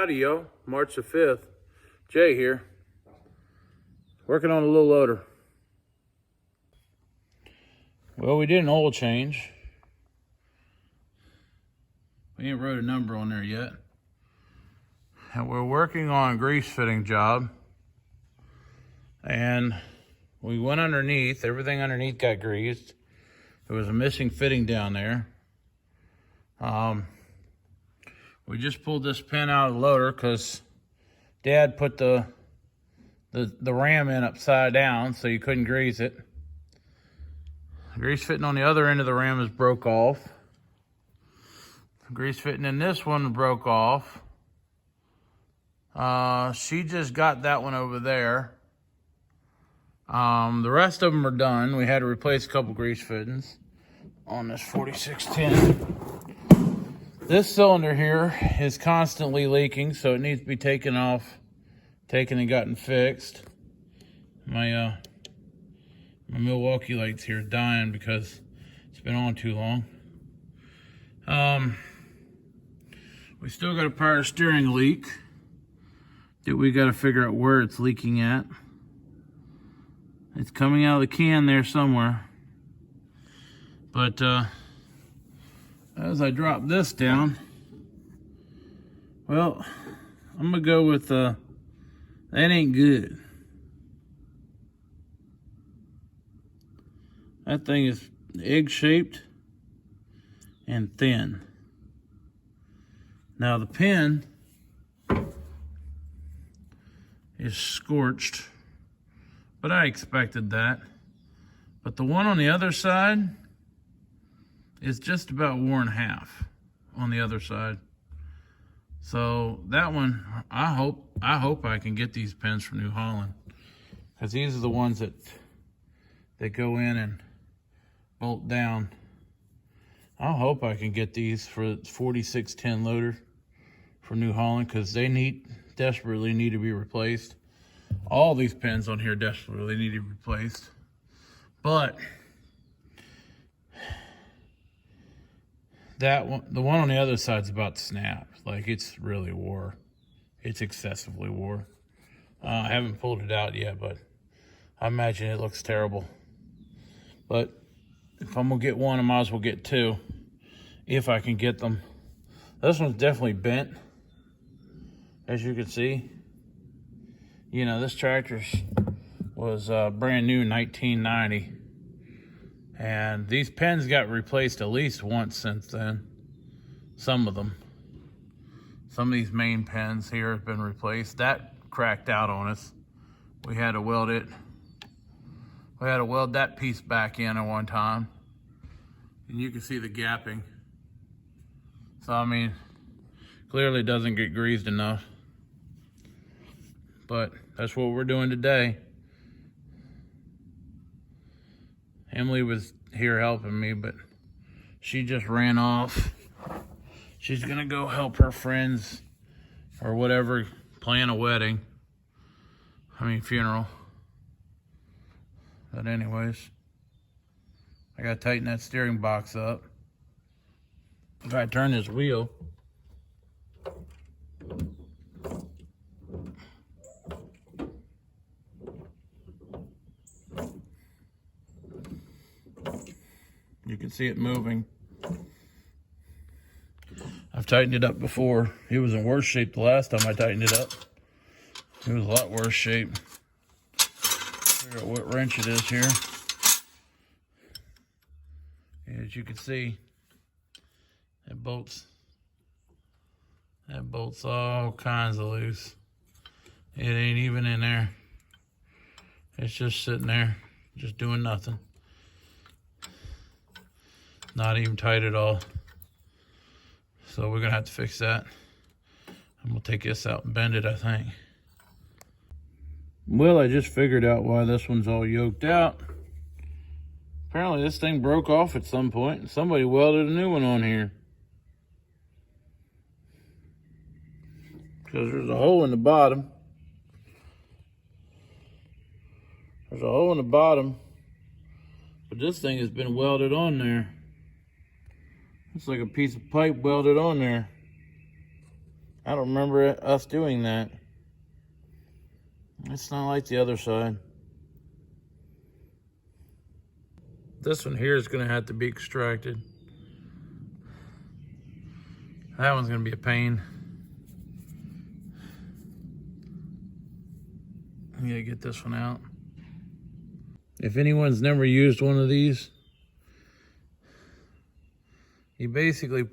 Howdy, y'all. March the 5th. Jay here. Working on a little loader. Well, we did an oil change. We ain't wrote a number on there yet. And we're working on a grease fitting job. And we went underneath. Everything underneath got greased. There was a missing fitting down there. We just pulled this pin out of the loader because Dad put the ram in upside down so you couldn't grease it. The grease fitting on the other end of the ram is broke off. The grease fitting in this one broke off. She just got that one over there. The rest of them are done. We had to replace a couple grease fittings on this 4610. This cylinder here is constantly leaking, so it needs to be taken and gotten fixed. My Milwaukee lights here are dying because it's been on too long. We still got a power steering leak that we got to figure out where it's leaking at. It's coming out of the can there somewhere. But as I drop this down, well, I'm gonna go with that ain't good. That thing is egg-shaped and thin. Now the pin is scorched, but I expected that. But the one on the other side is just about worn half on the other side. So that one, I hope I can get these pins from New Holland, because these are the ones that go in and bolt down. I hope I can get these for the 4610 loader from New Holland, because they desperately need to be replaced. All these pins on here desperately need to be replaced. But the one on the other side's about to snap. Like, it's really wore. It's excessively wore. I haven't pulled it out yet, but I imagine it looks terrible. But if I'm gonna get one, I might as well get two, if I can get them. This one's definitely bent, as you can see. You know, this tractor was brand new in 1990. And these pins got replaced at least once since then. Some of them. Some of these main pins here have been replaced. That cracked out on us. We had to weld it. We had to weld that piece back in at one time. And you can see the gapping. So, I mean, clearly doesn't get greased enough. But that's what we're doing today. Emily was here helping me, but she just ran off. She's gonna go help her friends or whatever plan a wedding. Funeral. But anyways, I gotta tighten that steering box up. If I turn this wheel, you can see it moving. I've tightened it up before. It was in worse shape the last time I tightened it up. It was a lot worse shape. Figure out what wrench it is here. As you can see, that bolt's all kinds of loose. It ain't even in there. It's just sitting there, just doing nothing. Not even tight at all. So we're gonna have to fix that. I'm gonna take this out and bend it, I think. Well, I just figured out why this one's all yoked out. Apparently this thing broke off at some point and somebody welded a new one on here. Because there's a hole in the bottom. There's a hole in the bottom, but this thing has been welded on there. It's like a piece of pipe welded on there. I don't remember us doing that. It's not like the other side. This one here is going to have to be extracted. That one's going to be a pain. You gotta get this one out. If anyone's never used one of these, you basically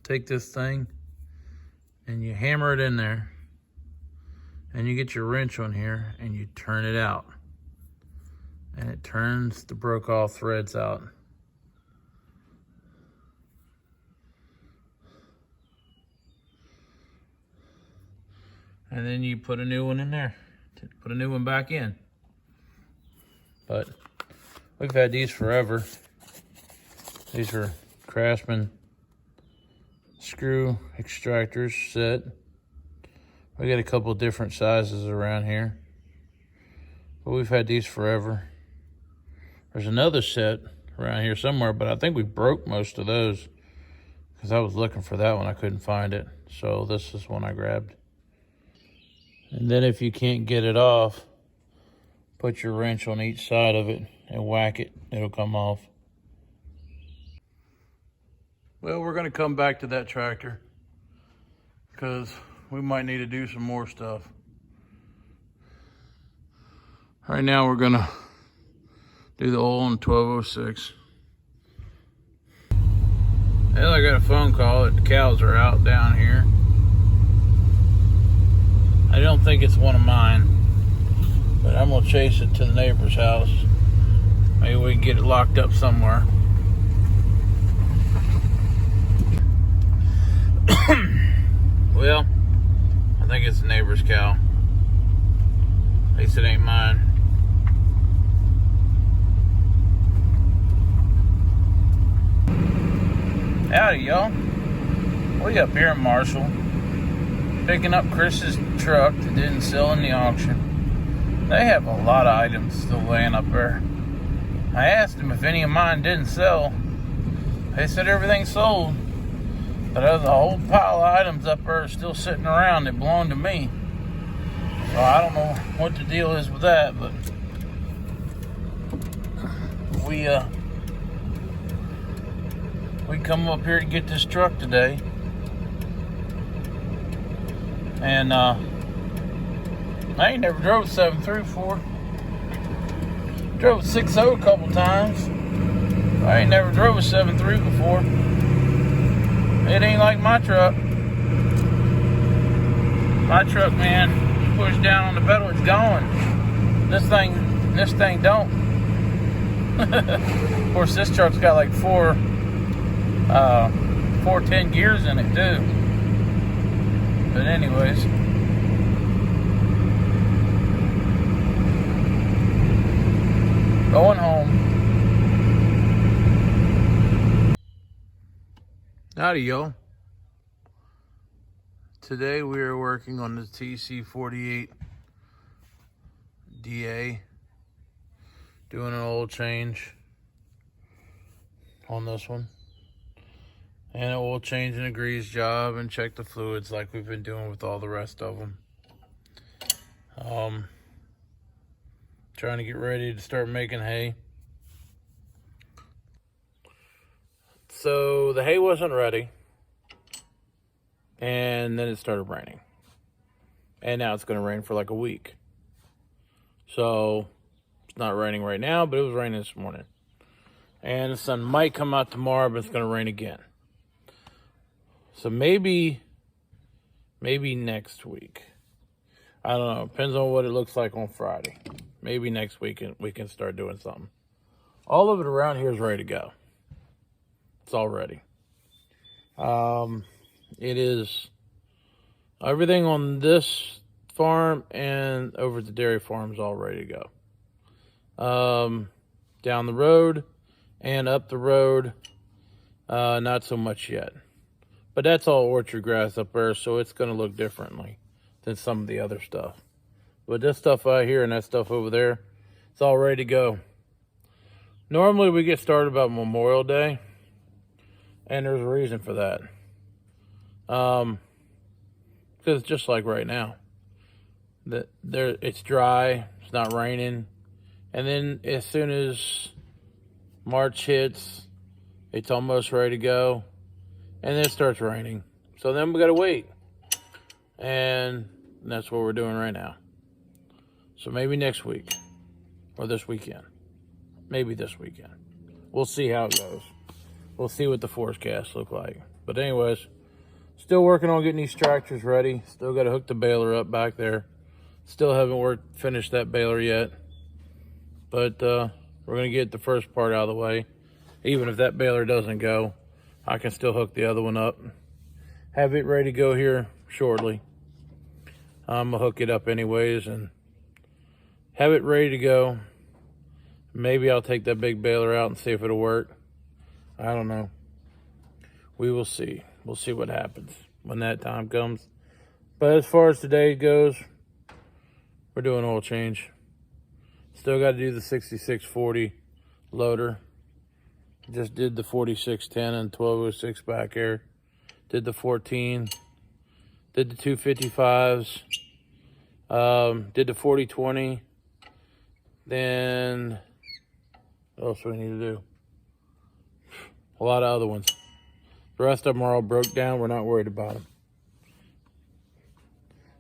take this thing and you hammer it in there, and you get your wrench on here and you turn it out, and it turns the broke off threads out. And then you put a new one in there, put a new one back in. But we've had these forever. These are Craftsman screw extractors set. We got a couple different sizes around here, but we've had these forever. There's another set around here somewhere, but I think we broke most of those because I was looking for that one. I couldn't find it. So this is one I grabbed. And then if you can't get it off, put your wrench on each side of it and whack it. It'll come off. Well, we're going to come back to that tractor because we might need to do some more stuff. Right now we're going to do the oil in 1206. Well, I got a phone call that the cows are out down here. I don't think it's one of mine, but I'm going to chase it to the neighbor's house. Maybe we can get it locked up somewhere. Well, I think it's the neighbor's cow. At least it ain't mine. Howdy, y'all. We up here in Marshall, picking up Chris's truck that didn't sell in the auction. They have a lot of items still laying up there. I asked them if any of mine didn't sell. They said everything sold. But there's a whole pile of items up there still sitting around that belong to me. So I don't know what the deal is with that, but we come up here to get this truck today. And I ain't never drove 7.3 before. Drove a 6.0 a couple times. I ain't never drove a 7.3 before. It ain't like my truck. My truck, man, you push down on the pedal, it's going. This thing don't. Of course, this truck's got like four 10 gears in it too. But anyways, going home. Howdy, y'all. Today we are working on the TC48 DA, doing an oil change on this one, and an oil change and a grease job, and check the fluids like we've been doing with all the rest of them. Trying to get ready to start making hay. So the hay wasn't ready, and then it started raining, and now it's going to rain for like a week. So it's not raining right now, but it was raining this morning, and the sun might come out tomorrow, but it's going to rain again. So maybe next week. I don't know. Depends on what it looks like on Friday. Maybe next week we can start doing something. All of it around here is ready to go. It's all ready. It is everything on this farm and over at the dairy farm is all ready to go. Down the road and up the road, not so much yet. But that's all orchard grass up there, so it's going to look differently than some of the other stuff. But this stuff out here and that stuff over there, it's all ready to go. Normally we get started about Memorial Day, and there's a reason for that. Because it's just like right now. It's dry, it's not raining. And then as soon as March hits, it's almost ready to go. And then it starts raining. So then we got to wait. And that's what we're doing right now. So maybe next week or this weekend. Maybe this weekend. We'll see how it goes. We'll see what the forecasts look like. But anyways, still working on getting these tractors ready. Still got to hook the baler up back there. Still haven't finished that baler yet. But we're going to get the first part out of the way. Even if that baler doesn't go, I can still hook the other one up. Have it ready to go here shortly. I'm going to hook it up anyways and have it ready to go. Maybe I'll take that big baler out and see if it'll work. I don't know. We will see. We'll see what happens when that time comes. But as far as today goes, we're doing oil change. Still got to do the 6640 loader. Just did the 4610 and 1206 back here. Did the 14. Did the 255s. Did the 4020. Then, what else do we need to do? A lot of other ones. The rest of them are all broke down. We're not worried about them.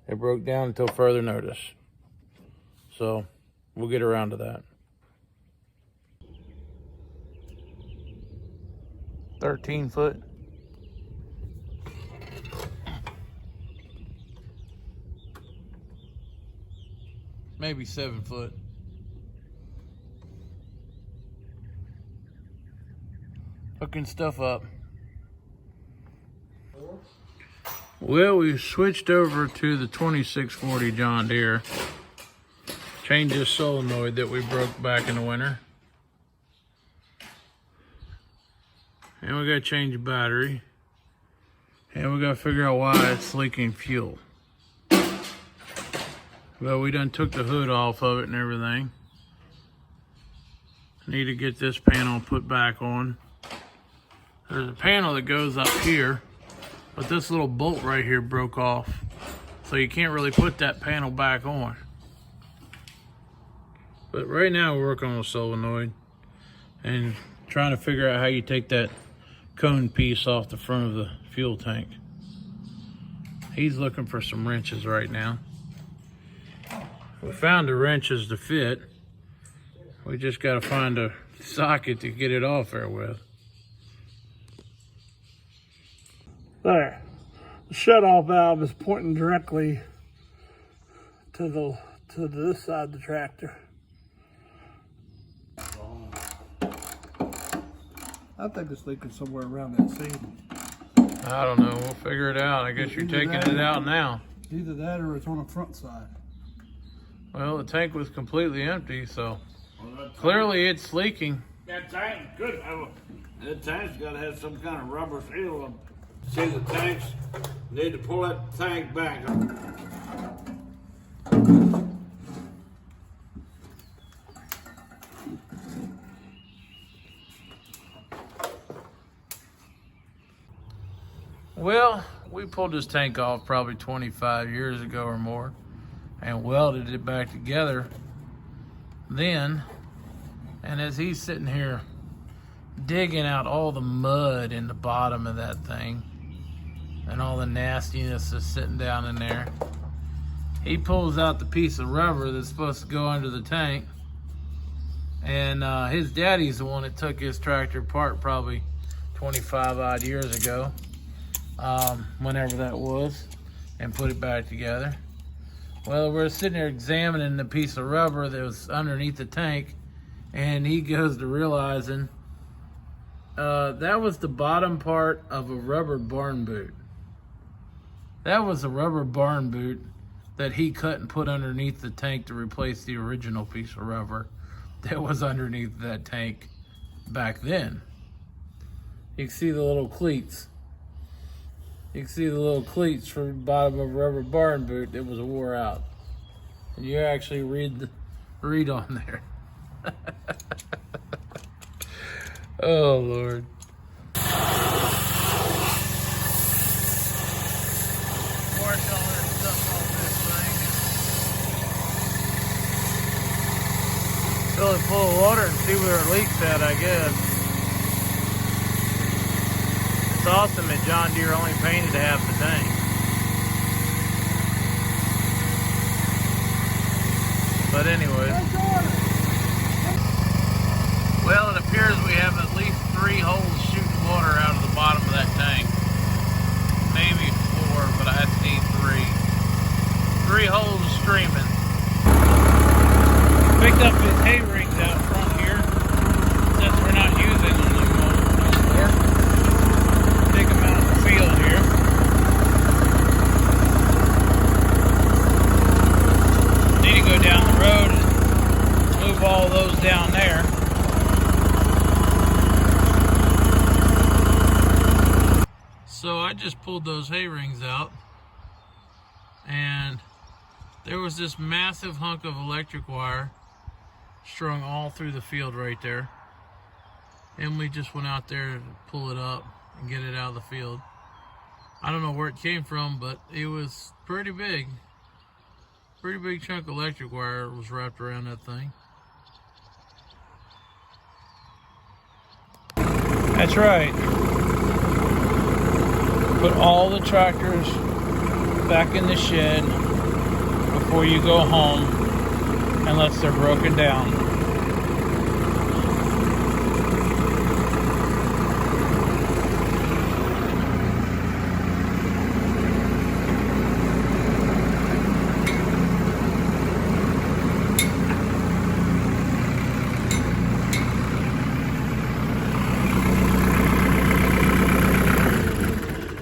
They broke down until further notice. So, we'll get around to that. 13 foot. Maybe 7 foot. Hooking stuff up. Well, we switched over to the 2640 John Deere. Changed this solenoid that we broke back in the winter. And we got to change the battery. And we got to figure out why it's leaking fuel. Well, we done took the hood off of it and everything. Need to get this panel put back on. There's a panel that goes up here, but this little bolt right here broke off. So you can't really put that panel back on. But right now we're working on a solenoid and trying to figure out how you take that cone piece off the front of the fuel tank. He's looking for some wrenches right now. We found the wrenches to fit. We just got to find a socket to get it off there with. There. The shut-off valve is pointing directly to this side of the tractor. I think it's leaking somewhere around that seam. I don't know. We'll figure it out. I guess you're taking it out now. Either that or it's on the front side. Well, the tank was completely empty, so clearly it's leaking. That tank could have that tank's got to have some kind of rubber seal on. See, the tanks need to pull that tank back. Well, we pulled this tank off probably 25 years ago or more and welded it back together then. And as he's sitting here digging out all the mud in the bottom of that thing and all the nastiness that's sitting down in there, he pulls out the piece of rubber that's supposed to go under the tank. And his daddy's the one that took his tractor apart probably 25 odd years ago, whenever that was, and put it back together. Well, we're sitting there examining the piece of rubber that was underneath the tank, and he goes to realizing that was the bottom part of a rubber barn boot. That was a rubber barn boot that he cut and put underneath the tank to replace the original piece of rubber that was underneath that tank back then. You can see the little cleats. You can see the little cleats from the bottom of a rubber barn boot that was wore out. And you actually read on there. Oh, Lord. More cylinder. Fill it full of water and see where it leaks at, I guess. It's awesome that John Deere only painted half the tank. But anyways. Well, it appears we have at least 3 holes shooting water out of the bottom of that tank. Maybe 4, but I need 3. 3 holes streaming. Picked up his hay rings out front here, since we're not using them no more. Take them out in the field here. Need to go down the road and move all those down there. So I just pulled those hay rings out, and there was this massive hunk of electric wire strung all through the field right there. Emily just went out there to pull it up and get it out of the field. I don't know where it came from, but it was pretty big. Pretty big chunk of electric wire was wrapped around that thing. That's right. Put all the tractors back in the shed before you go home, unless they're broken down.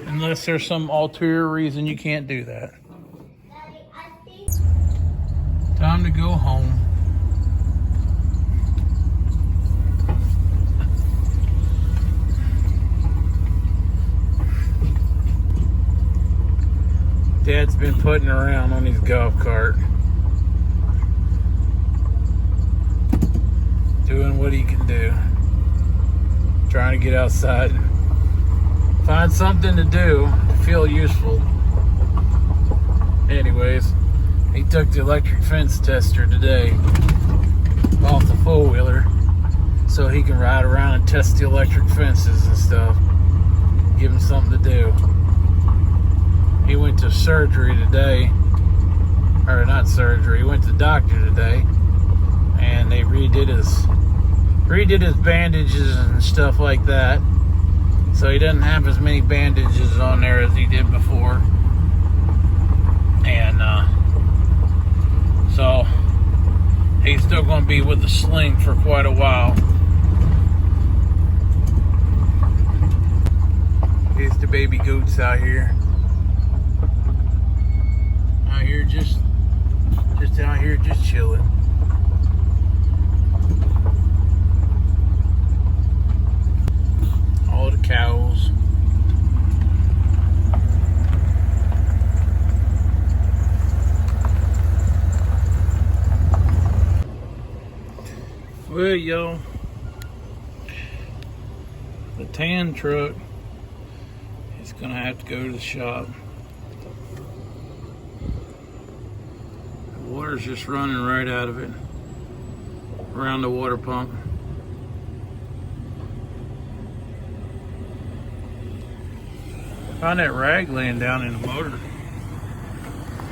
Unless there's some ulterior reason you can't do that. Time to go home. Dad's been putting around on his golf cart, doing what he can do, trying to get outside, find something to do, feel useful. Anyways, he took the electric fence tester today off the four-wheeler so he can ride around and test the electric fences and stuff. Give him something to do. He went to surgery today, or not surgery, he went to the doctor today, and they redid his bandages and stuff like that. So he doesn't have as many bandages on there as he did before. And so he's still going to be with the sling for quite a while. Here's the baby goats out here. Out here just out here just chilling. All the cows. Well, y'all, the tan truck is gonna have to go to the shop. The water's just running right out of it, around the water pump. Found that rag laying down in the motor.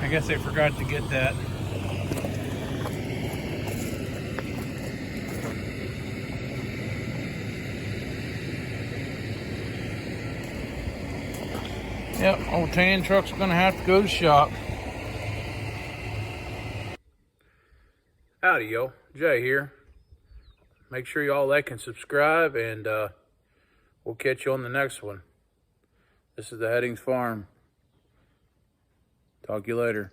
I guess they forgot to get that. Yep, old tan truck's gonna have to go to the shop. Howdy, yo. Jay here. Make sure y'all like and subscribe, and we'll catch you on the next one. This is the Headings Farm. Talk to you later.